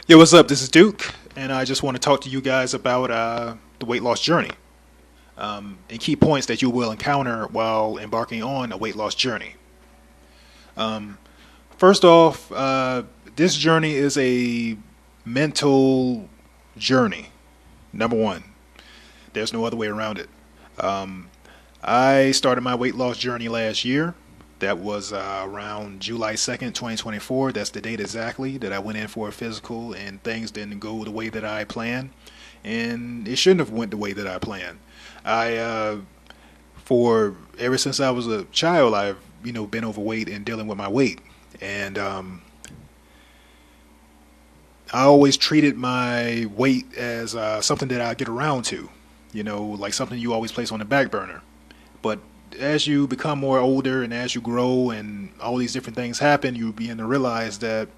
Yo, what's up? This is Duke, and I just want to talk to you guys about the weight loss journey and key points that you will encounter while embarking on a weight loss journey. Um, First off, this journey is a mental journey. Number one, there's no other way around it. Um, I started my weight loss journey last year. That was around July 2nd, 2024. That's the date exactly that I went in for a physical, and things didn't go the way that I planned, and it shouldn't have went the way that I planned. I for ever since I was a child, I've been overweight and dealing with my weight, and I always treated my weight as something that I get around to, like something you always place on the back burner. But as you become more older and as you grow and all these different things happen, you begin to realize that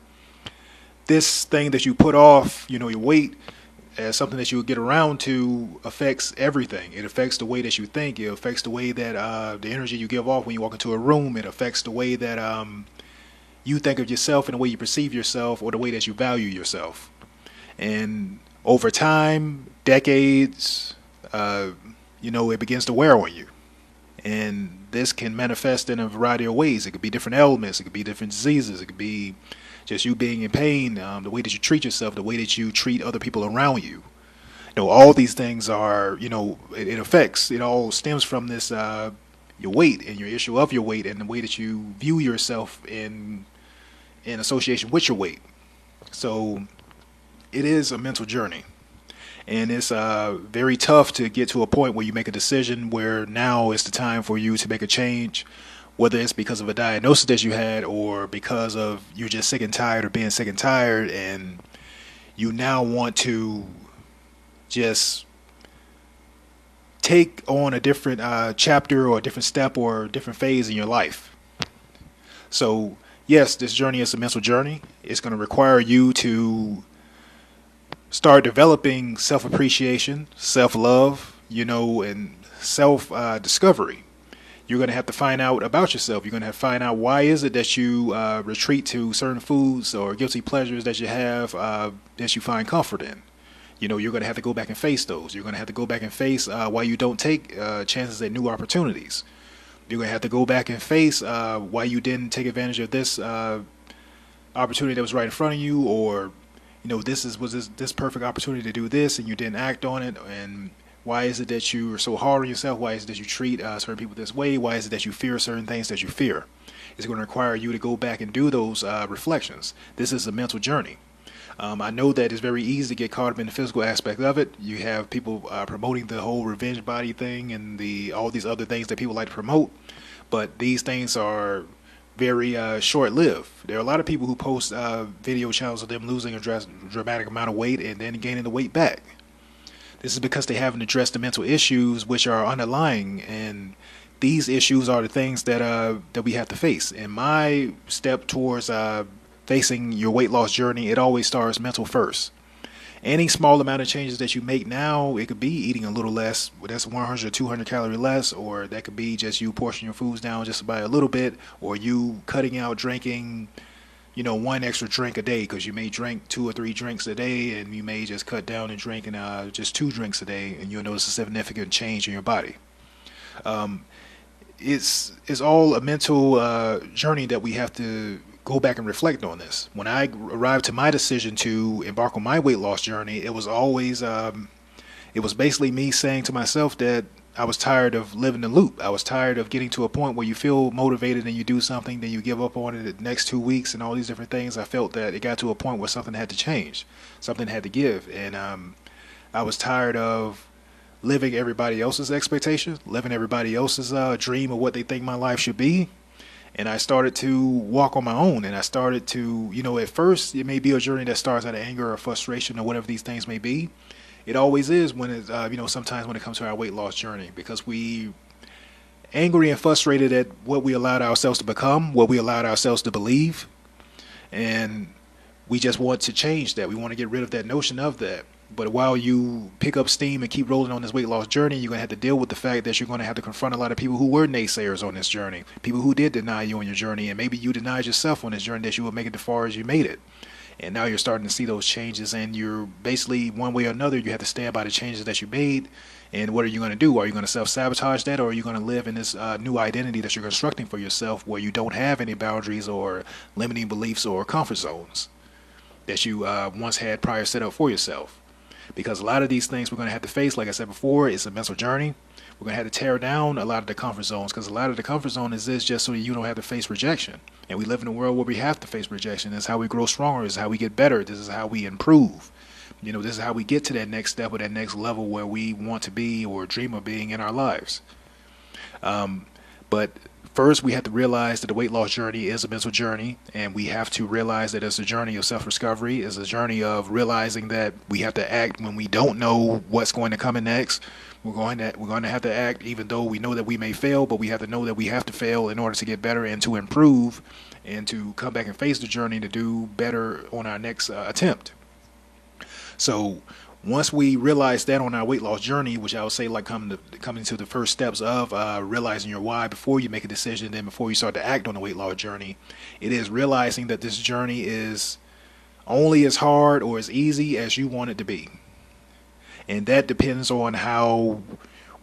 this thing that you put off, your weight, as something that you get around to affects everything. It affects the way that you think. It affects the way that the energy you give off when you walk into a room. It affects the way that you think of yourself and the way you perceive yourself or the way that you value yourself. And over time, decades, it begins to wear on you. And this can manifest in a variety of ways. It could be different ailments, it could be different diseases, it could be just you being in pain, the way that you treat yourself, the way that you treat other people around you. All these things are, it affects, it all stems from this, your weight and your issue of your weight and the way that you view yourself in association with your weight. So it is a mental journey. And it's very tough to get to a point where you make a decision where now is the time for you to make a change, whether it's because of a diagnosis that you had or because of you're just sick and tired of being sick and tired, and you now want to just take on a different chapter or a different step or a different phase in your life. So, yes, this journey is a mental journey. It's going to require you to start developing self appreciation, self love, and self discovery. You're going to have to find out about yourself. You're going to have to find out why is it that you retreat to certain foods or guilty pleasures that you have that you find comfort in. You're going to have to go back and face those. You're going to have to go back and face why you don't take chances at new opportunities. You're going to have to go back and face why you didn't take advantage of this opportunity that was right in front of you, or this perfect opportunity to do this and you didn't act on it, and why is it that you are so hard on yourself? Why is it that you treat certain people this way? Why is it that you fear certain things that you fear? It's going to require you to go back and do those reflections. This is a mental journey. I know that it's very easy to get caught up in the physical aspect of it. You have people promoting the whole revenge body thing and all these other things that people like to promote, but these things are very short-lived. There are a lot of people who post video channels of them losing a dramatic amount of weight and then gaining the weight back. This is because they haven't addressed the mental issues which are underlying, and these issues are the things that we have to face. And my step towards facing your weight loss journey, it always starts mental first. Any small amount of changes that you make now, it could be eating a little less, that's 100 or 200 calorie less, or that could be just you portioning your foods down just by a little bit, or you cutting out drinking, one extra drink a day because you may drink 2 or 3 drinks a day, and you may just cut down and drink and just 2 drinks a day, and you'll notice a significant change in your body. Um, it's all a mental journey that we have to go back and reflect on this. When I arrived to my decision to embark on my weight loss journey, it was always it was basically me saying to myself that I was tired of living the loop. I was tired of getting to a point where you feel motivated and you do something, then you give up on it the next 2 weeks and all these different things. I felt that it got to a point where something had to change, something had to give, and I was tired of living everybody else's expectations, living everybody else's dream of what they think my life should be. And I started to walk on my own, and I started to, at first it may be a journey that starts out of anger or frustration or whatever these things may be. It always is when it's, sometimes when it comes to our weight loss journey, because we angry and frustrated at what we allowed ourselves to become, what we allowed ourselves to believe, and we just want to change that. We want to get rid of that notion of that. But while you pick up steam and keep rolling on this weight loss journey, you're going to have to deal with the fact that you're going to have to confront a lot of people who were naysayers on this journey, people who did deny you on your journey, and maybe you denied yourself on this journey that you would make it as far as you made it. And now you're starting to see those changes, and you're basically, one way or another, you have to stand by the changes that you made. And what are you going to do? Are you going to self-sabotage that, or are you going to live in this new identity that you're constructing for yourself, where you don't have any boundaries or limiting beliefs or comfort zones that you once had prior set up for yourself? Because a lot of these things we're going to have to face, like I said before, it's a mental journey. We're going to have to tear down a lot of the comfort zones, because a lot of the comfort zone is this just so that you don't have to face rejection. And we live in a world where we have to face rejection. This is how we grow stronger. This is how we get better. This is how we improve. This is how we get to that next step or that next level where we want to be or dream of being in our lives. But first, we have to realize that the weight loss journey is a mental journey, and we have to realize that it's a journey of self-discovery. It's a journey of realizing that we have to act when we don't know what's going to come in next. We're going to have to act even though we know that we may fail, but we have to know that we have to fail in order to get better and to improve and to come back and face the journey to do better on our next attempt. So once we realize that on our weight loss journey, which I would say like coming to the first steps of realizing your why before you make a decision, then before you start to act on the weight loss journey, it is realizing that this journey is only as hard or as easy as you want it to be. And that depends on how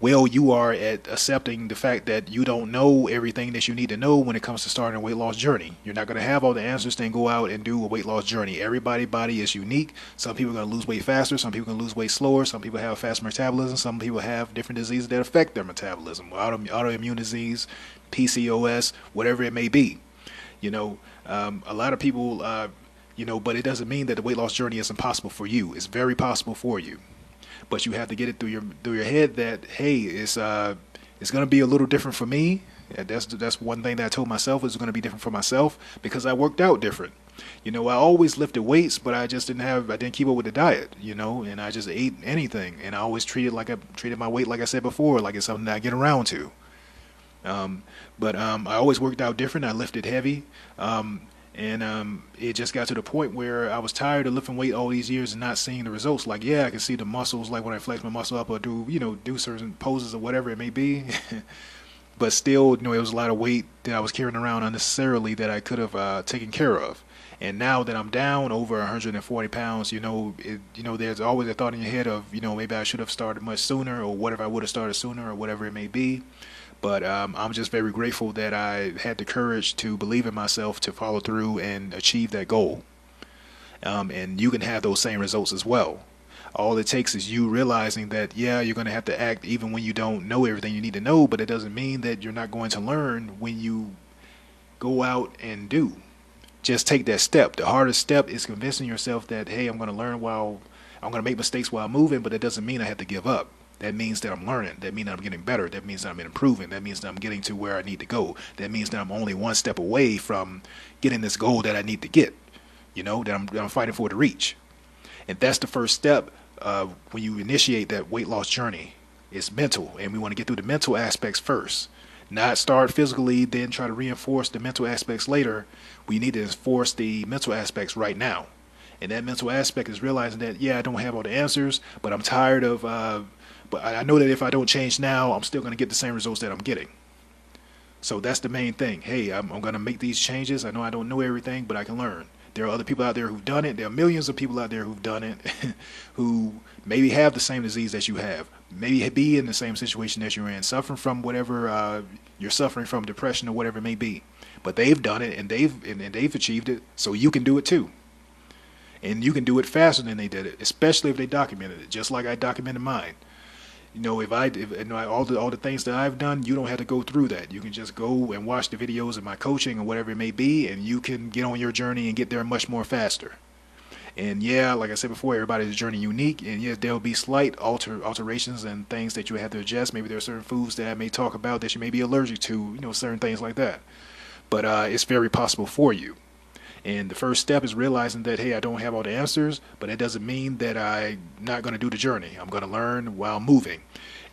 well you are at accepting the fact that you don't know everything that you need to know when it comes to starting a weight loss journey. You're not going to have all the answers to go out and do a weight loss journey. Everybody's body is unique. Some people are going to lose weight faster. Some people are going to lose weight slower. Some people have fast metabolism. Some people have different diseases that affect their metabolism. Autoimmune disease, PCOS, whatever it may be. A lot of people, but it doesn't mean that the weight loss journey is impossible for you. It's very possible for you. But you have to get it through your head that, hey, it's going to be a little different for me. That's one thing that I told myself, is going to be different for myself, because I worked out different. I always lifted weights, but I didn't keep up with the diet, and I just ate anything, and I always treated my weight, like I said before, like it's something that I get around to. But I always worked out different. I lifted heavy. And it just got to the point where I was tired of lifting weight all these years and not seeing the results. Like, yeah, I can see the muscles, like when I flex my muscle up or do certain poses or whatever it may be. But still, it was a lot of weight that I was carrying around unnecessarily that I could have taken care of. And now that I'm down over 140 pounds, there's always a thought in your head of, maybe I should have started much sooner, or what if I would have started sooner, or whatever it may be. But I'm just very grateful that I had the courage to believe in myself, to follow through and achieve that goal. And you can have those same results as well. All it takes is you realizing that, yeah, you're going to have to act even when you don't know everything you need to know, but it doesn't mean that you're not going to learn when you go out and do. Just take that step. The hardest step is convincing yourself that, hey, I'm going to learn I'm going to make mistakes while moving, but it doesn't mean I have to give up. That means that I'm learning. That means that I'm getting better. That means that I'm improving. That means that I'm getting to where I need to go. That means that I'm only one step away from getting this goal that I need to get, that I'm fighting for to reach. And that's the first step when you initiate that weight loss journey. It's mental, and we want to get through the mental aspects first. Not start physically, then try to reinforce the mental aspects later. We need to enforce the mental aspects right now. And that mental aspect is realizing that, yeah, I don't have all the answers, but I'm tired of... But I know that if I don't change now, I'm still going to get the same results that I'm getting. So that's the main thing. Hey, I'm going to make these changes. I know I don't know everything, but I can learn. There are other people out there who've done it. There are millions of people out there who've done it who maybe have the same disease that you have, maybe be in the same situation that you're in, suffering from whatever you're suffering from, depression or whatever it may be. But they've done it, and they've achieved it, so you can do it too. And you can do it faster than they did it, especially if they documented it, just like I documented mine. All the things that I've done, you don't have to go through that. You can just go and watch the videos of my coaching or whatever it may be, and you can get on your journey and get there much more faster. And yeah, like I said before, everybody's journey unique, and yes, there will be slight alterations and things that you have to adjust. Maybe there are certain foods that I may talk about that you may be allergic to, certain things like that. But it's very possible for you. And the first step is realizing that, hey, I don't have all the answers, but it doesn't mean that I'm not going to do the journey. I'm going to learn while moving.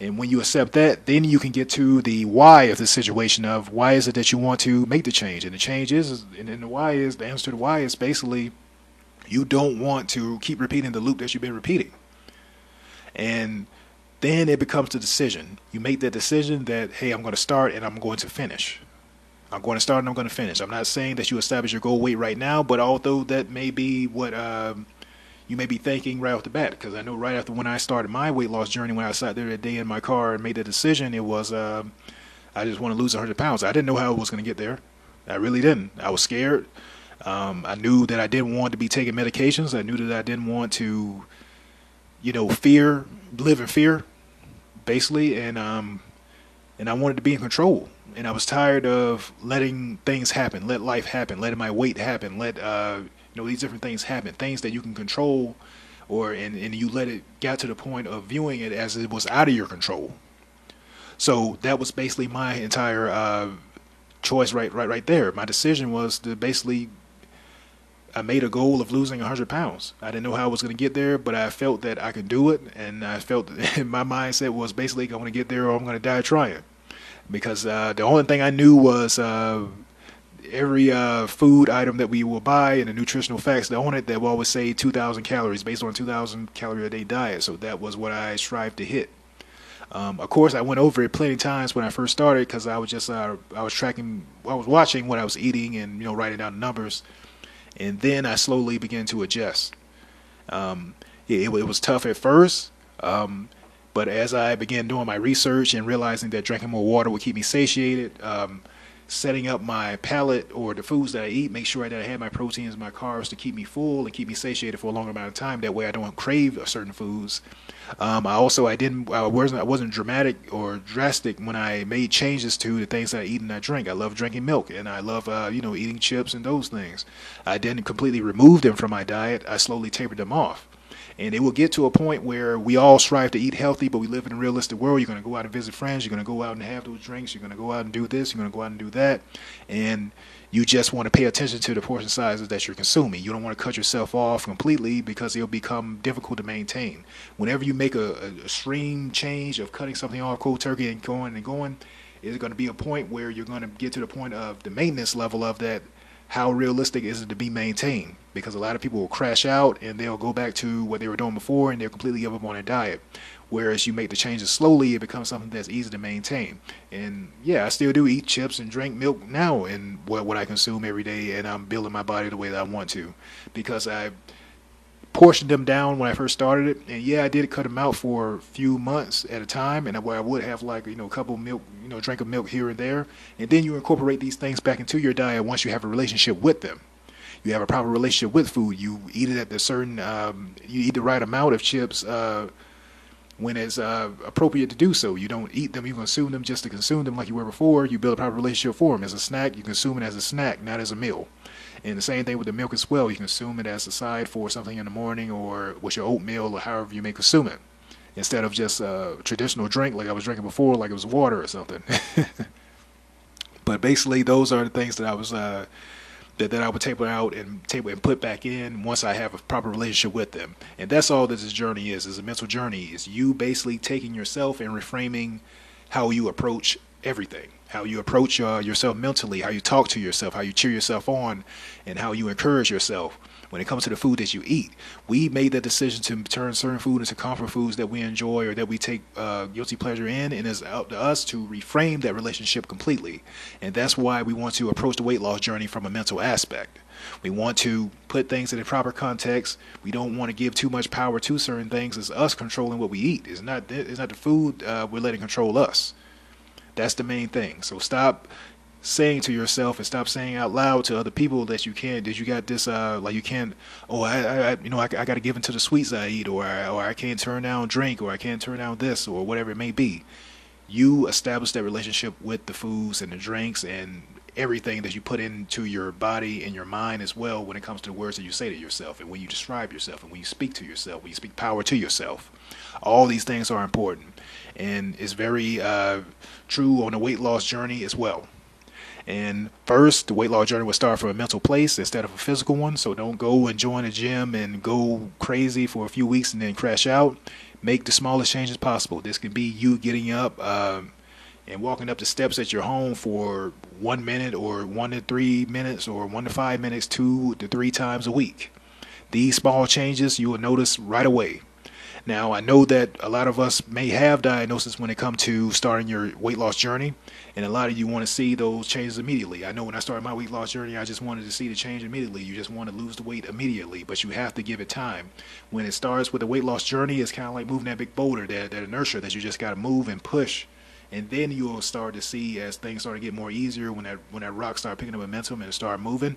And when you accept that, then you can get to the why of the situation of why is it that you want to make the change. And the change is, and the why is, the answer to the why is basically you don't want to keep repeating the loop that you've been repeating. And then it becomes the decision. You make that decision that, hey, I'm going to start and I'm going to finish. I'm going to start and I'm going to finish. I'm not saying that you establish your goal weight right now, but although that may be what you may be thinking right off the bat, because I know right after when I started my weight loss journey, when I sat there that day in my car and made the decision, it was I just want to lose 100 pounds. I didn't know how I was going to get there. I really didn't. I was scared. I knew that I didn't want to be taking medications. I knew that I didn't want to, live in fear, basically, and I wanted to be in control. And I was tired of letting things happen, let life happen, letting my weight happen, let these different things happen, things that you can control, and you let it get to the point of viewing it as it was out of your control. So that was basically my entire choice right there. My decision was to basically I made a goal of losing 100 pounds. I didn't know how I was going to get there, but I felt that I could do it, and I felt that my mindset was basically I'm going to get there or I'm going to die trying. Because the only thing I knew was every food item that we will buy and the nutritional facts that on it that will always say 2,000 calories based on a 2,000 calorie a day diet. So that was what I strived to hit. Of course, I went over it plenty of times when I first started because I was just I was tracking, I was watching what I was eating and writing down the numbers, and then I slowly began to adjust. It was tough at first. But as I began doing my research and realizing that drinking more water would keep me satiated, setting up my palate or the foods that I eat, make sure that I had my proteins and my carbs to keep me full and keep me satiated for a longer amount of time. That way I don't crave certain foods. I wasn't dramatic or drastic when I made changes to the things that I eat and I drink. I love drinking milk and I love, eating chips and those things. I didn't completely remove them from my diet. I slowly tapered them off. And it will get to a point where we all strive to eat healthy, but we live in a realistic world. You're going to go out and visit friends. You're going to go out and have those drinks. You're going to go out and do this. You're going to go out and do that. And you just want to pay attention to the portion sizes that you're consuming. You don't want to cut yourself off completely because it'll become difficult to maintain. Whenever you make a extreme change of cutting something off cold turkey and going, it's going to be a point where you're going to get to the point of the maintenance level of that. How realistic is it to be maintained? Because a lot of people will crash out and they'll go back to what they were doing before and they'll completely give up on their diet. Whereas you make the changes slowly, it becomes something that's easy to maintain. And yeah, I still do eat chips and drink milk now in what I consume every day, and I'm building my body the way that I want to. Because I portioned them down when I first started it, and yeah, I did cut them out for a few months at a time, and where I would have a couple of milk, drink of milk here and there, and then you incorporate these things back into your diet once you have a relationship with them. You have a proper relationship with food. You eat it at the certain, you eat the right amount of chips when it's appropriate to do so. You don't eat them, you consume them just to consume them like you were before. You build a proper relationship for them. As a snack, you consume it as a snack, not as a meal. And the same thing with the milk as well. You consume it as a side for something in the morning or with your oatmeal or however you may consume it. Instead of just a traditional drink like I was drinking before, like it was water or something. But basically, those are the things that I was that I would taper out and put back in once I have a proper relationship with them. And that's all that this journey is a mental journey. Is you basically taking yourself and reframing how you approach everything. How you approach yourself mentally, how you talk to yourself, how you cheer yourself on, and how you encourage yourself. When it comes to the food that you eat, we made that decision to turn certain food into comfort foods that we enjoy or that we take guilty pleasure in, and it's up to us to reframe that relationship completely. And that's why we want to approach the weight loss journey from a mental aspect. We want to put things in a proper context. We don't want to give too much power to certain things. It's us controlling what we eat. It's not the food we're letting control us. That's the main thing. So stop saying to yourself and stop saying out loud to other people that you got this like you can't, I got to give into the sweets I eat, or I can't turn down drink, or I can't turn down this, or whatever it may be. You establish that relationship with the foods and the drinks and everything that you put into your body and your mind as well when it comes to the words that you say to yourself and when you describe yourself and when you speak to yourself, when you speak power to yourself. All these things are important, and it's very true on the weight loss journey as well. And first, the weight loss journey will start from a mental place instead of a physical one. So don't go and join a gym and go crazy for a few weeks and then crash out. Make the smallest changes possible. This can be you getting up and walking up the steps at your home for 1 minute or 1 to 3 minutes or 1 to 5 minutes 2 to 3 times a week. These small changes you will notice right away. Now, I know that a lot of us may have diagnosis when it comes to starting your weight loss journey, and a lot of you want to see those changes immediately. I know when I started my weight loss journey, I just wanted to see the change immediately. You just want to lose the weight immediately, but you have to give it time. When it starts with a weight loss journey, it's kind of like moving that big boulder, that inertia that you just got to move and push. And then you'll start to see as things start to get more easier when that rock start picking up momentum and start moving,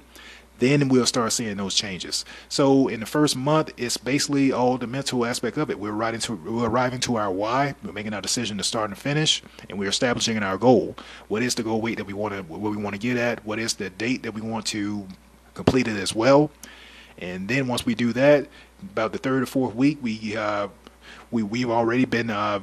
then we'll start seeing those changes. So in the first month, it's basically all the mental aspect of it. We're arriving to our why. We're making our decision to start and finish, and we're establishing our goal. What is the goal weight that we want to get at? What is the date that we want to complete it as well? And then once we do that, about the third or fourth week, we've already been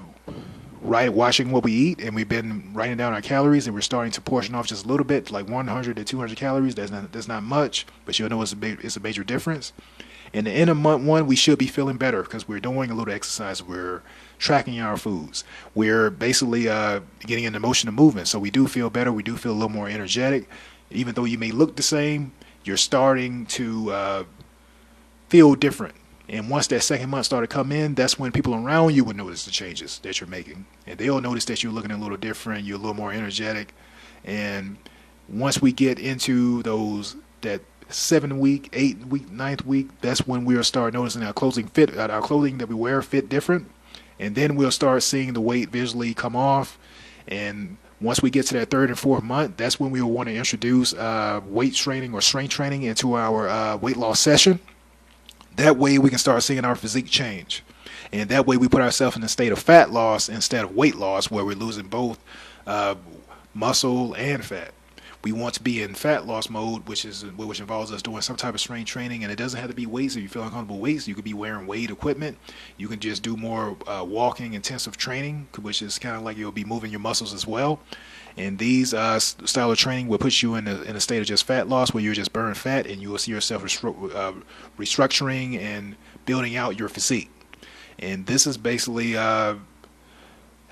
watching what we eat, and we've been writing down our calories, and we're starting to portion off just a little bit, like 100 to 200 calories. That's not much, but you'll know it's a major difference. And the end of month one, we should be feeling better because we're doing a little exercise. We're tracking our foods. We're basically getting into motion and movement, so we do feel better. We do feel a little more energetic. Even though you may look the same, you're starting to feel different. And once that second month started to come in, that's when people around you would notice the changes that you're making. And they'll notice that you're looking a little different, you're a little more energetic. And once we get into that 7 week, 8 week, 9th week, that's when we'll start noticing our clothing that we wear fit different. And then we'll start seeing the weight visually come off. And once we get to that third and fourth month, that's when we'll want to introduce weight training or strength training into our weight loss session. That way we can start seeing our physique change. And that way we put ourselves in a state of fat loss instead of weight loss, where we're losing both muscle and fat. We want to be in fat loss mode, which involves us doing some type of strength training. And it doesn't have to be weights. If you feel uncomfortable with weights, you could be wearing weight equipment. You can just do more walking, intensive training, which is kind of like you'll be moving your muscles as well. And these style of training will put you in a state of just fat loss, where you just burn fat, and you will see yourself restructuring and building out your physique. And this is basically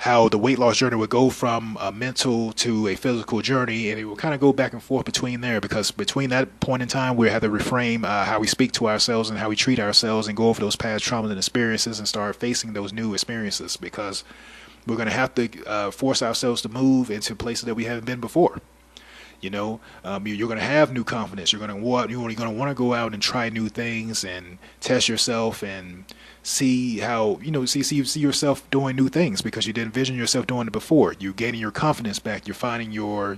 how the weight loss journey would go from a mental to a physical journey, and it will kind of go back and forth between there, because between that point in time we have to reframe how we speak to ourselves and how we treat ourselves, and go over those past traumas and experiences and start facing those new experiences, because we're going to have to force ourselves to move into places that we haven't been before. You're going to have new confidence. You're going to want to go out and try new things and test yourself and see how see yourself doing new things, because you didn't envision yourself doing it before. You're gaining your confidence back. You're finding you're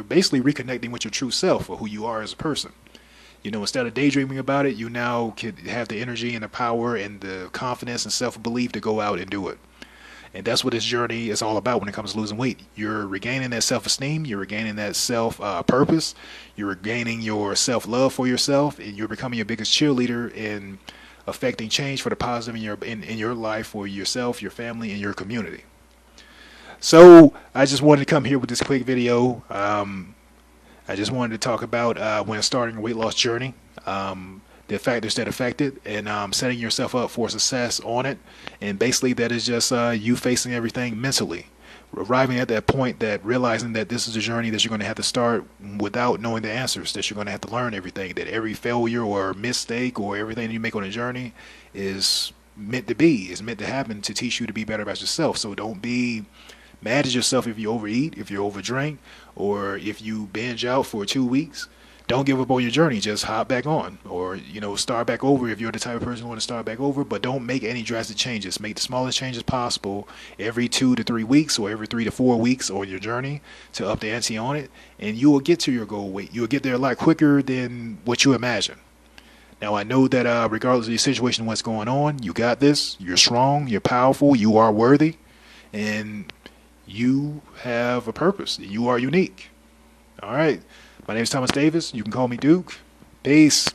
basically reconnecting with your true self, or who you are as a person. Instead of daydreaming about it, you now can have the energy and the power and the confidence and self-belief to go out and do it. And that's what this journey is all about when it comes to losing weight. You're regaining that self-esteem. You're regaining that self-purpose. You're regaining your self-love for yourself, and you're becoming your biggest cheerleader in affecting change for the positive in your life, for yourself, your family, and your community. So I just wanted to come here with this quick video. I just wanted to talk about when starting a weight loss journey. The factors that affect it, and setting yourself up for success on it. And basically that is just you facing everything mentally, arriving at that point, that realizing that this is a journey that you're going to have to start without knowing the answers, that you're going to have to learn everything, that every failure or mistake or everything you make on a journey is meant to happen to teach you to be better about yourself. So don't be mad at yourself if you overeat, if you overdrink, or if you binge out for 2 weeks. Don't give up on your journey. Just hop back on, or start back over if you're the type of person who want to start back over. But don't make any drastic changes. Make the smallest changes possible every 2 to 3 weeks, or every 3 to 4 weeks on your journey, to up the ante on it, and you will get to your goal weight. You will get there a lot quicker than what you imagine. Now, I know that regardless of your situation and what's going on, you got this. You're strong. You're powerful. You are worthy, and you have a purpose. You are unique. All right. My name is Thomas Davis. You can call me Duke. Peace.